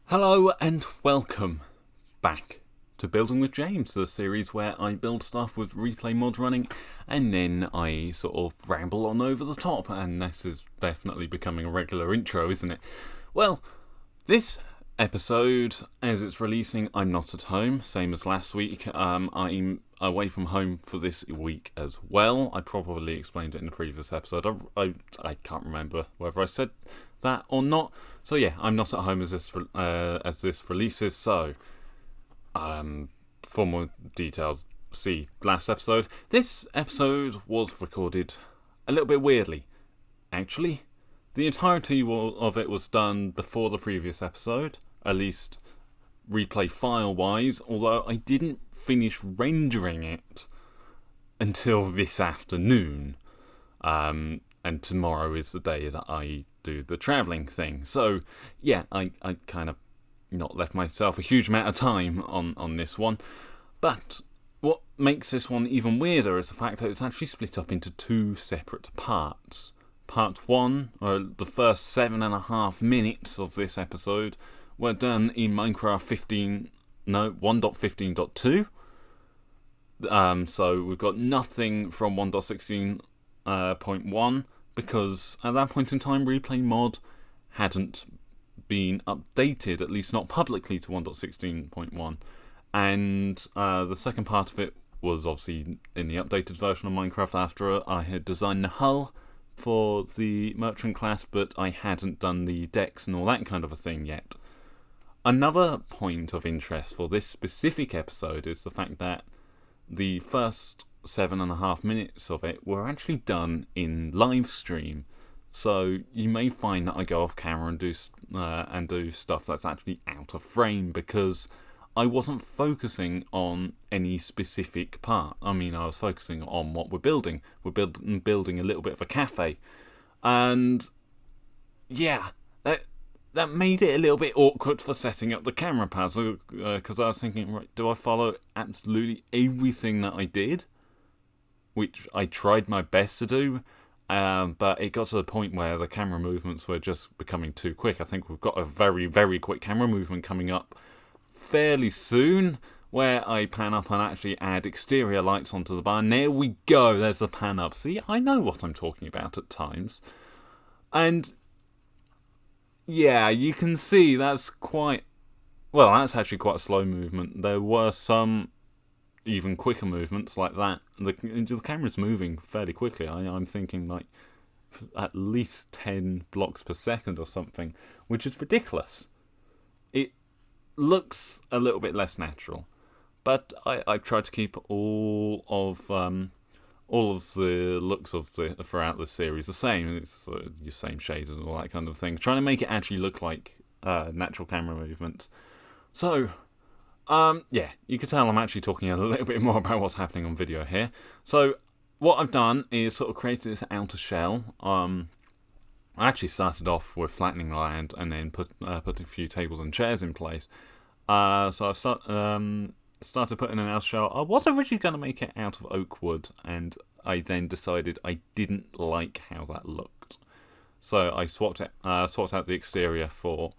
Hello and welcome back to Building with James, the series where I build stuff with replay mods running and then I sort of ramble on over the top, and this is definitely becoming a regular intro, isn't it? Well, this episode, as it's releasing, I'm not at home, same as last week. I'm away from home for this week as well. I probably explained it in the previous episode. I can't remember whether I said that or not. So yeah, I'm not at home as this releases. So, for more details, see last episode. This episode was recorded a little bit weirdly, actually. The entirety of it was done before the previous episode, at least replay file-wise, although I didn't finish rendering it until this afternoon. And tomorrow is the day that I do the travelling thing. So, yeah, I kind of not left myself a huge amount of time on this one. But what makes this one even weirder is the fact that it's actually split up into two separate parts. Part 1, or the first 7.5 minutes of this episode, were done in Minecraft 1.15.2. So we've got nothing from 1.16.1 because at that point in time Replay Mod hadn't been updated, at least not publicly, to 1.16.1. And the second part of it was obviously in the updated version of Minecraft after I had designed the hull for the merchant class, but I hadn't done the decks and all that kind of a thing yet. Another point of interest for this specific episode is the fact that the first 7.5 minutes of it were actually done in live stream. So you may find that I go off camera and do stuff that's actually out of frame because I wasn't focusing on any specific part. I mean, I was focusing on what we're building. We're building a little bit of a cafe. And yeah, that made it a little bit awkward for setting up the camera pads. Because I was thinking, right, do I follow absolutely everything that I did? Which I tried my best to do. But it got to the point where the camera movements were just becoming too quick. I think we've got a very, very quick camera movement coming up fairly soon, where I pan up and actually add exterior lights onto the barn. There we go, there's the pan up. See, I know what I'm talking about at times. And yeah, you can see that's actually quite a slow movement. There were some even quicker movements like that. The camera's moving fairly quickly. I'm thinking like at least 10 blocks per second or something, which is ridiculous. It looks a little bit less natural, but I tried to keep all of the looks of throughout the series the same. It's your same shades and all that kind of thing, trying to make it actually look like natural camera movement. So yeah, you can tell I'm actually talking a little bit more about what's happening on video here. So what I've done is sort of created this outer shell. I actually started off with flattening land and then put a few tables and chairs in place. So I started putting an outer shell. I was originally going to make it out of oak wood, and I then decided I didn't like how that looked. So I swapped out the exterior for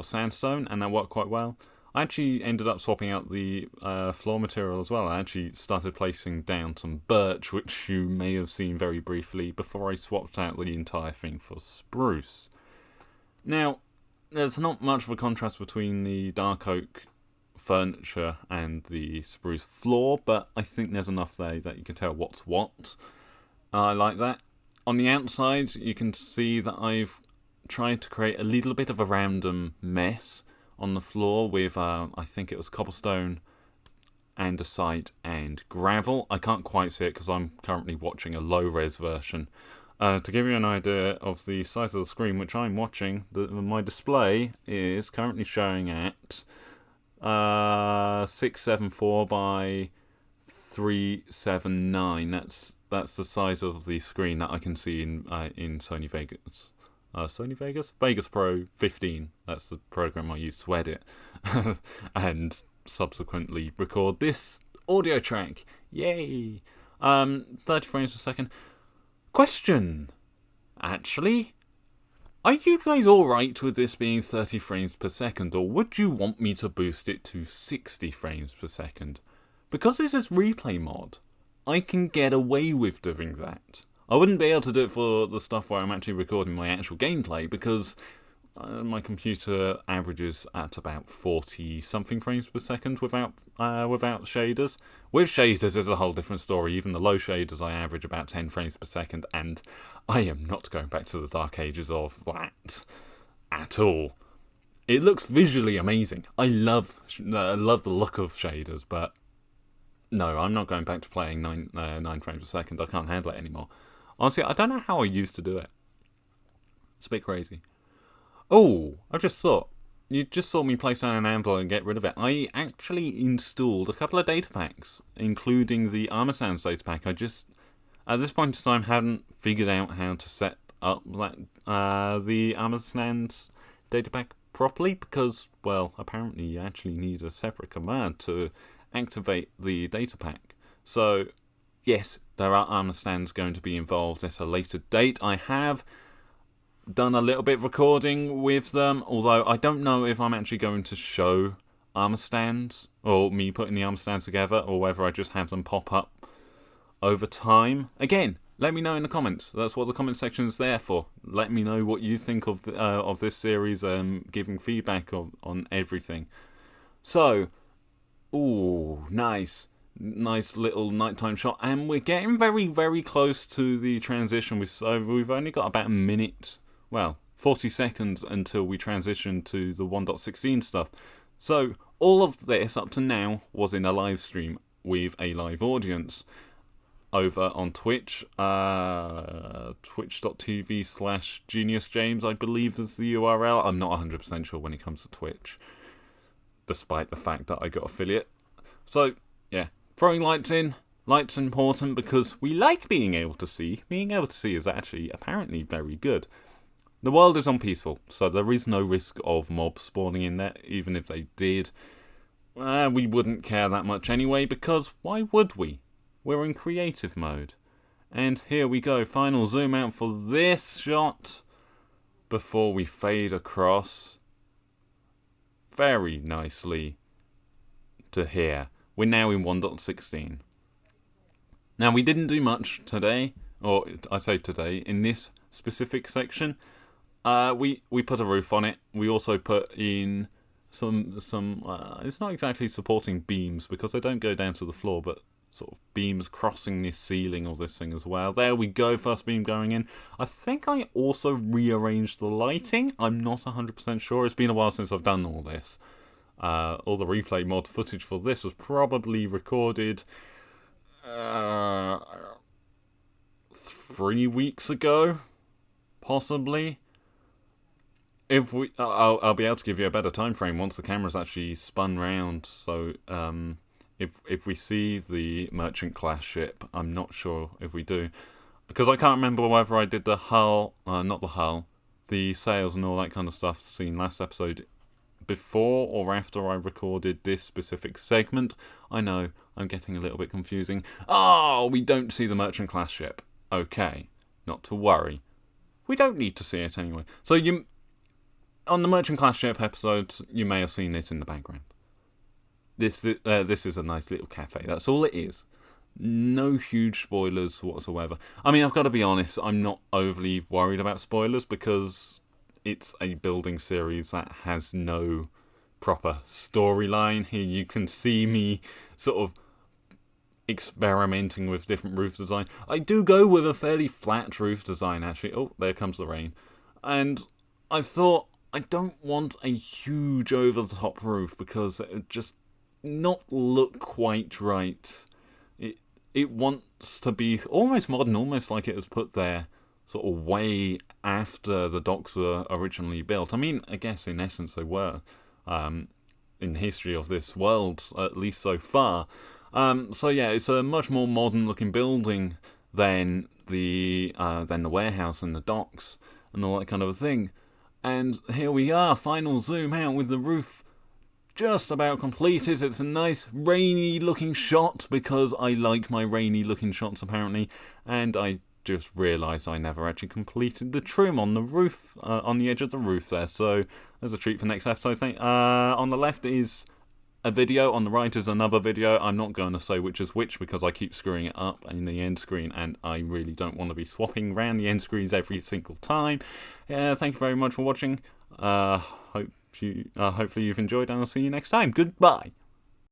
sandstone, and that worked quite well. I actually ended up swapping out the floor material as well. I actually started placing down some birch, which you may have seen very briefly, before I swapped out the entire thing for spruce. Now, there's not much of a contrast between the dark oak furniture and the spruce floor, but I think there's enough there that you can tell what's what. I like that. On the outside, you can see that I've tried to create a little bit of a random mess on the floor with, I think it was cobblestone, andesite, and gravel. I can't quite see it because I'm currently watching a low-res version. To give you an idea of the size of the screen which I'm watching, my display is currently showing at 674 by 379. That's the size of the screen that I can see in Sony Vegas. Vegas Pro 15. That's the program I use to edit and subsequently record this audio track. Yay! 30 frames per second. Question. Actually, Are you guys alright with this being 30 frames per second, or would you want me to boost it to 60 frames per second? Because this is replay mod, I can get away with doing that. I wouldn't be able to do it for the stuff where I'm actually recording my actual gameplay, because my computer averages at about 40 something frames per second without shaders. With shaders is a whole different story. Even the low shaders I average about 10 frames per second, and I am not going back to the dark ages of that at all. It looks visually amazing. I love the look of shaders, but no, I'm not going back to playing 9 frames per second. I can't handle it anymore. Honestly, I don't know how I used to do it. It's a bit crazy. Oh, I just thought. You just saw me place down an anvil and get rid of it. I actually installed a couple of data packs, including the Armor Stands data pack. I just, at this point in time, hadn't figured out how to set up the Armor Stands data pack properly, because, well, apparently you actually need a separate command to activate the data pack. So, yes, there are Armor Stands going to be involved at a later date. I have done a little bit of recording with them, although I don't know if I'm actually going to show armor stands, or me putting the armor stands together, or whether I just have them pop up over time. Again, let me know in the comments. That's what the comment section is there for. Let me know what you think of this series, giving feedback on everything. So, ooh, nice little nighttime shot, and we're getting very, very close to the transition. We've only got about a minute. Well, 40 seconds until we transition to the 1.16 stuff. So, all of this up to now was in a live stream with a live audience over on Twitch. Twitch.tv/GeniusJames, I believe is the URL. I'm not 100% sure when it comes to Twitch, despite the fact that I got affiliate. So, yeah, throwing lights in. Light's important because we like being able to see. Being able to see is actually apparently very good. The world is unpeaceful, so there is no risk of mobs spawning in there. Even if they did, we wouldn't care that much anyway, because why would we? We're in creative mode. And here we go, final zoom out for this shot before we fade across very nicely to here. We're now in 1.16. Now, we didn't do much today, or I say today, in this specific section. We put a roof on it. We also put in some it's not exactly supporting beams, because they don't go down to the floor, but sort of beams crossing this ceiling of this thing as well. There we go, first beam going in. I think I also rearranged the lighting. I'm not 100% sure. It's been a while since I've done all this. All the replay mod footage for this was probably recorded 3 weeks ago, possibly. If we, I'll be able to give you a better time frame once the camera's actually spun round. So, if we see the merchant class ship, I'm not sure if we do, because I can't remember whether I did the hull, not the hull, the sails and all that kind of stuff seen last episode before or after I recorded this specific segment. I know, I'm getting a little bit confusing. Oh, we don't see the merchant class ship. Okay, not to worry. We don't need to see it anyway. So on the merchant class ship episodes, you may have seen it in the background. This is a nice little cafe. That's all it is. No huge spoilers whatsoever. I mean, I've got to be honest, I'm not overly worried about spoilers, because it's a building series that has no proper storyline. Here you can see me sort of experimenting with different roof design. I do go with a fairly flat roof design, actually. Oh, there comes the rain. And I thought, I don't want a huge over-the-top roof, because it would just not look quite right. It wants to be almost modern, almost like it was put there sort of way after the docks were originally built. I mean, I guess in essence they were, in the history of this world, at least so far. So yeah, it's a much more modern looking building than the warehouse and the docks and all that kind of a thing. And here we are, final zoom out with the roof just about completed. It's a nice rainy looking shot, because I like my rainy looking shots apparently, and I just realised I never actually completed the trim on the roof, on the edge of the roof there. So there's a treat for next episode. On the left is a video, on the right is another video. I'm not going to say which is which because I keep screwing it up in the end screen, and I really don't want to be swapping around the end screens every single time. Thank you very much for watching. Hopefully you've enjoyed, and I'll see you next time. Goodbye.